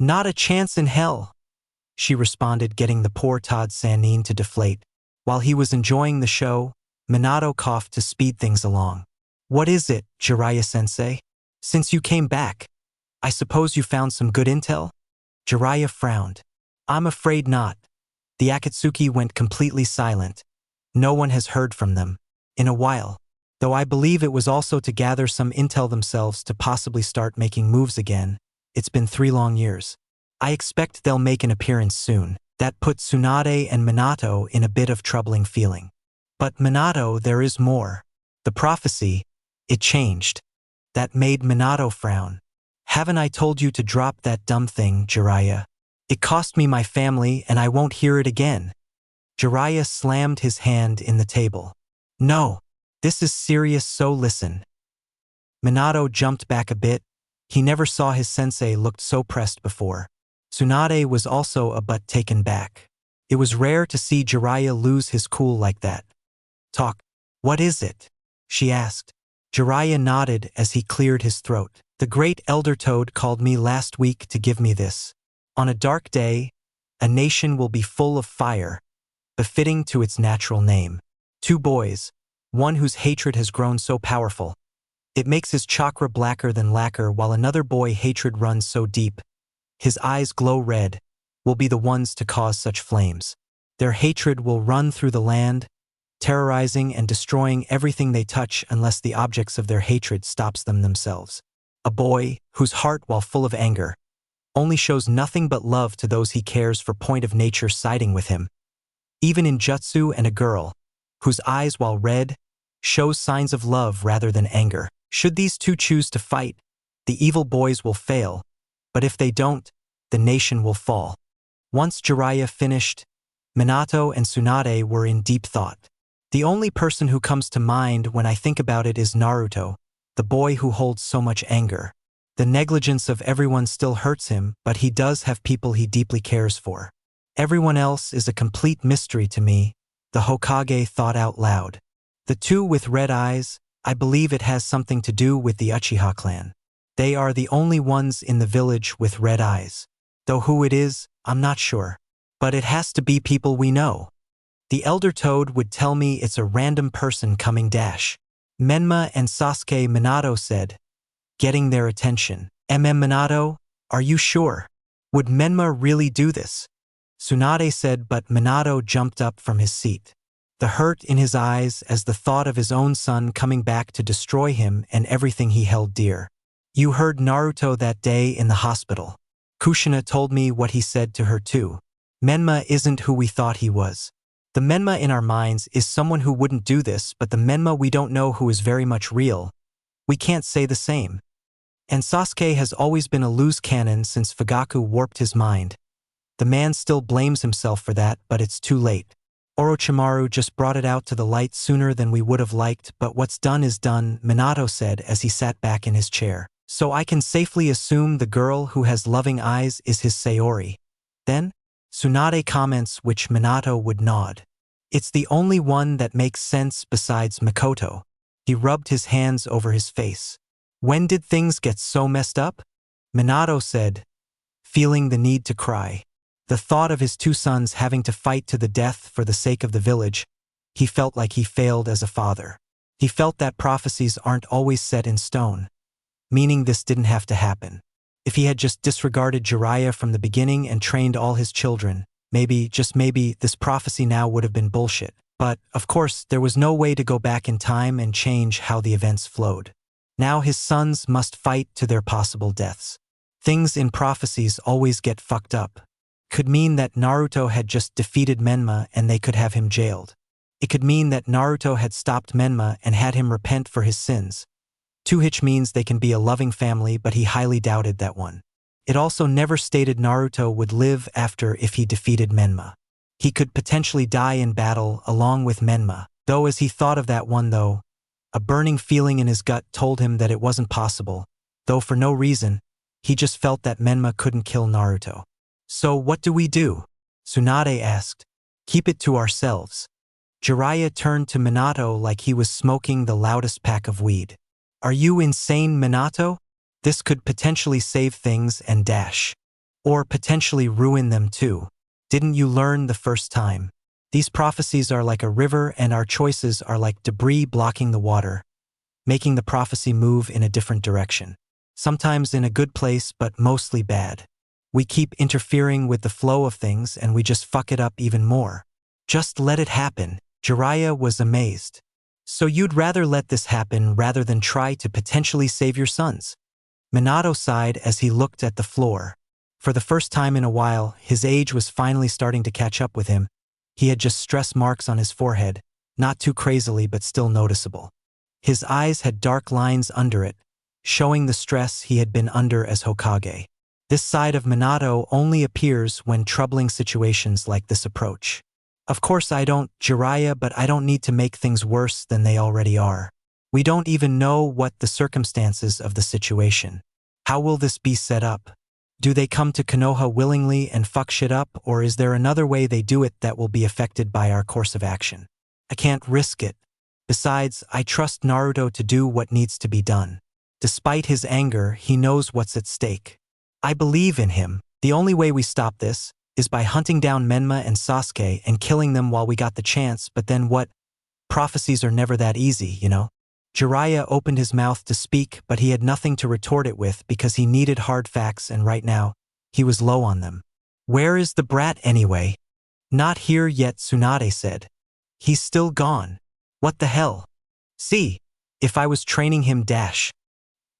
Not a chance in hell, she responded, getting the poor Todd Sanin to deflate. While he was enjoying the show, Minato coughed to speed things along. What is it, Jiraiya-sensei? Since you came back, I suppose you found some good intel? Jiraiya frowned. I'm afraid not. The Akatsuki went completely silent. No one has heard from them in a while, though I believe it was also to gather some intel themselves to possibly start making moves again. It's been 3 long years. I expect they'll make an appearance soon. That put Tsunade and Minato in a bit of troubling feeling. But Minato, there is more. The prophecy, it changed. That made Minato frown. Haven't I told you to drop that dumb thing, Jiraiya? It cost me my family and I won't hear it again. Jiraiya slammed his hand in the table. No, this is serious, so listen. Minato jumped back a bit. He never saw his sensei looked so pressed before. Tsunade was also a but taken back. It was rare to see Jiraiya lose his cool like that. Talk. What is it? She asked. Jiraiya nodded as he cleared his throat. The great elder toad called me last week to give me this. On a dark day, a nation will be full of fire, befitting to its natural name. Two boys, one whose hatred has grown so powerful, it makes his chakra blacker than lacquer, while another boy hatred runs so deep, his eyes glow red, will be the ones to cause such flames. Their hatred will run through the land, terrorizing and destroying everything they touch unless the objects of their hatred stops them themselves. A boy, whose heart, while full of anger, only shows nothing but love to those he cares for, point of nature siding with him. Even in jutsu, and a girl, whose eyes, while red, shows signs of love rather than anger. Should these two choose to fight, the evil boys will fail, but if they don't, the nation will fall. Once Jiraiya finished, Minato and Tsunade were in deep thought. The only person who comes to mind when I think about it is Naruto, the boy who holds so much anger. The negligence of everyone still hurts him, but he does have people he deeply cares for. Everyone else is a complete mystery to me, the Hokage thought out loud. The two with red eyes, I believe it has something to do with the Uchiha clan. They are the only ones in the village with red eyes. Though who it is, I'm not sure. But it has to be people we know. The elder toad would tell me it's a random person coming dash. Menma and Sasuke, Minato said, getting their attention. Minato, are you sure? Would Menma really do this? Tsunade said, but Minato jumped up from his seat. The hurt in his eyes as the thought of his own son coming back to destroy him and everything he held dear. You heard Naruto that day in the hospital. Kushina told me what he said to her too. Menma isn't who we thought he was. The Menma in our minds is someone who wouldn't do this, but the Menma we don't know who is very much real. We can't say the same. And Sasuke has always been a loose cannon since Fugaku warped his mind. The man still blames himself for that, but it's too late. Orochimaru just brought it out to the light sooner than we would have liked, but what's done is done, Minato said as he sat back in his chair. So I can safely assume the girl who has loving eyes is his Sayori. Then, Tsunade comments, which Minato would nod. It's the only one that makes sense besides Mikoto. He rubbed his hands over his face. When did things get so messed up? Minato said, feeling the need to cry. The thought of his two sons having to fight to the death for the sake of the village, he felt like he failed as a father. He felt that prophecies aren't always set in stone, meaning this didn't have to happen. If he had just disregarded Jiraiya from the beginning and trained all his children, maybe, just maybe, this prophecy now would have been bullshit. But, of course, there was no way to go back in time and change how the events flowed. Now his sons must fight to their possible deaths. Things in prophecies always get fucked up. Could mean that Naruto had just defeated Menma and they could have him jailed. It could mean that Naruto had stopped Menma and had him repent for his sins. Which means they can be a loving family, but he highly doubted that one. It also never stated Naruto would live after if he defeated Menma. He could potentially die in battle along with Menma, though as he thought of that one though, a burning feeling in his gut told him that it wasn't possible, though for no reason, he just felt that Menma couldn't kill Naruto. So what do we do? Tsunade asked. Keep it to ourselves. Jiraiya turned to Minato like he was smoking the loudest pack of weed. Are you insane, Minato? This could potentially save things and dash. Or potentially ruin them too. Didn't you learn the first time? These prophecies are like a river and our choices are like debris blocking the water, making the prophecy move in a different direction. Sometimes in a good place, but mostly bad. We keep interfering with the flow of things and we just fuck it up even more. Just let it happen. Jiraiya was amazed. So you'd rather let this happen rather than try to potentially save your sons? Minato sighed as he looked at the floor. For the first time in a while, his age was finally starting to catch up with him. He had just stress marks on his forehead, not too crazily but still noticeable. His eyes had dark lines under it, showing the stress he had been under as Hokage. This side of Minato only appears when troubling situations like this approach. Of course I don't, Jiraiya, but I don't need to make things worse than they already are. We don't even know what the circumstances of the situation. How will this be set up? Do they come to Konoha willingly and fuck shit up, or is there another way they do it that will be affected by our course of action? I can't risk it. Besides, I trust Naruto to do what needs to be done. Despite his anger, he knows what's at stake. I believe in him. The only way we stop this is by hunting down Menma and Sasuke and killing them while we got the chance, but then what? Prophecies are never that easy, you know? Jiraiya opened his mouth to speak, but he had nothing to retort it with because he needed hard facts, and right now, he was low on them. Where is the brat anyway? Not here yet, Tsunade said. He's still gone. What the hell? See, if I was training him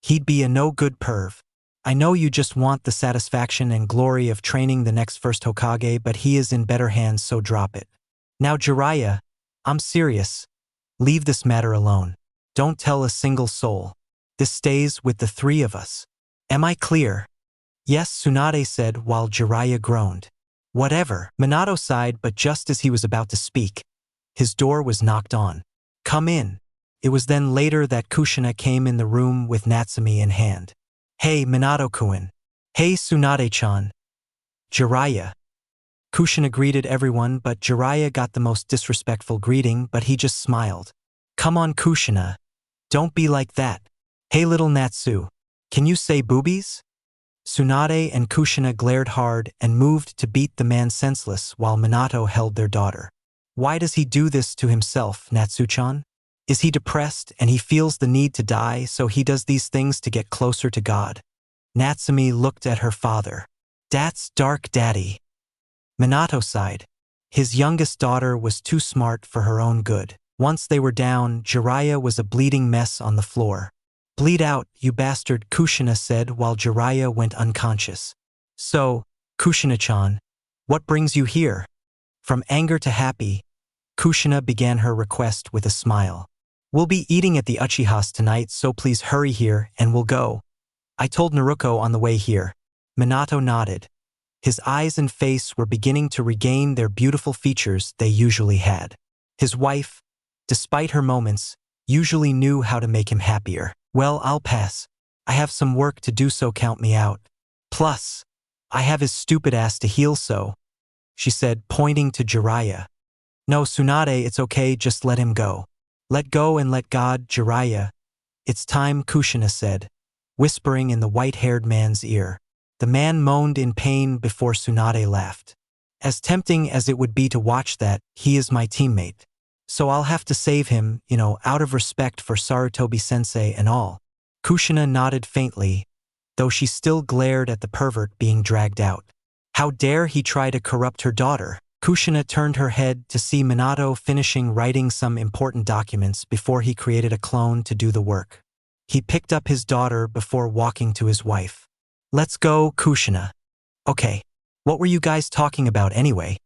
he'd be a no-good perv. I know you just want the satisfaction and glory of training the next first Hokage, but he is in better hands, so drop it. Now Jiraiya, I'm serious. Leave this matter alone. Don't tell a single soul. This stays with the three of us. Am I clear? Yes, Tsunade said while Jiraiya groaned. Whatever. Minato sighed, but just as he was about to speak, his door was knocked on. Come in. It was then later that Kushina came in the room with Natsumi in hand. Hey, Minato-kun. Hey, Tsunade-chan. Jiraiya. Kushina greeted everyone, but Jiraiya got the most disrespectful greeting, but he just smiled. Come on, Kushina. Don't be like that. Hey, little Natsu. Can you say boobies? Tsunade and Kushina glared hard and moved to beat the man senseless while Minato held their daughter. Why does he do this to himself, Natsu-chan? Is he depressed and he feels the need to die, so he does these things to get closer to God? Natsumi looked at her father. That's dark, daddy. Minato sighed. His youngest daughter was too smart for her own good. Once they were down, Jiraiya was a bleeding mess on the floor. Bleed out, you bastard, Kushina said while Jiraiya went unconscious. So, Kushina-chan, what brings you here? From anger to happy, Kushina began her request with a smile. We'll be eating at the Uchiha's tonight, so please hurry here and we'll go. I told Naruto on the way here. Minato nodded. His eyes and face were beginning to regain their beautiful features they usually had. His wife, despite her moments, usually knew how to make him happier. Well, I'll pass. I have some work to do, so count me out. Plus, I have his stupid ass to heal, so, she said, pointing to Jiraiya. No, Tsunade, it's okay, just let him go. Let go and let God, Jiraiya. It's time, Kushina said, whispering in the white-haired man's ear. The man moaned in pain before Tsunade laughed. As tempting as it would be to watch that, he is my teammate. So I'll have to save him, out of respect for Sarutobi-sensei and all. Kushina nodded faintly, though she still glared at the pervert being dragged out. How dare he try to corrupt her daughter? Kushina turned her head to see Minato finishing writing some important documents before he created a clone to do the work. He picked up his daughter before walking to his wife. Let's go, Kushina. Okay, what were you guys talking about anyway?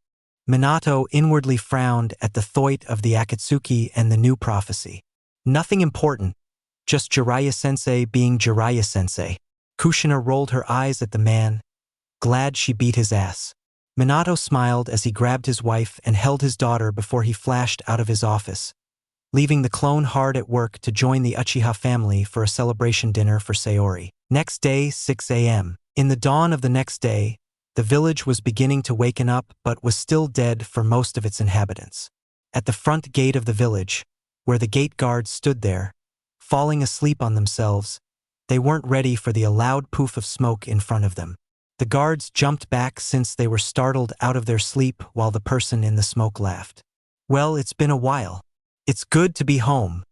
Minato inwardly frowned at the thought of the Akatsuki and the new prophecy. Nothing important, just Jiraiya-sensei being Jiraiya-sensei. Kushina rolled her eyes at the man, glad she beat his ass. Minato smiled as he grabbed his wife and held his daughter before he flashed out of his office, leaving the clone hard at work to join the Uchiha family for a celebration dinner for Sayori. Next day, 6 a.m. In the dawn of the next day, the village was beginning to waken up but was still dead for most of its inhabitants. At the front gate of the village, where the gate guards stood there, falling asleep on themselves, they weren't ready for the loud poof of smoke in front of them. The guards jumped back since they were startled out of their sleep while the person in the smoke laughed. Well, it's been a while. It's good to be home,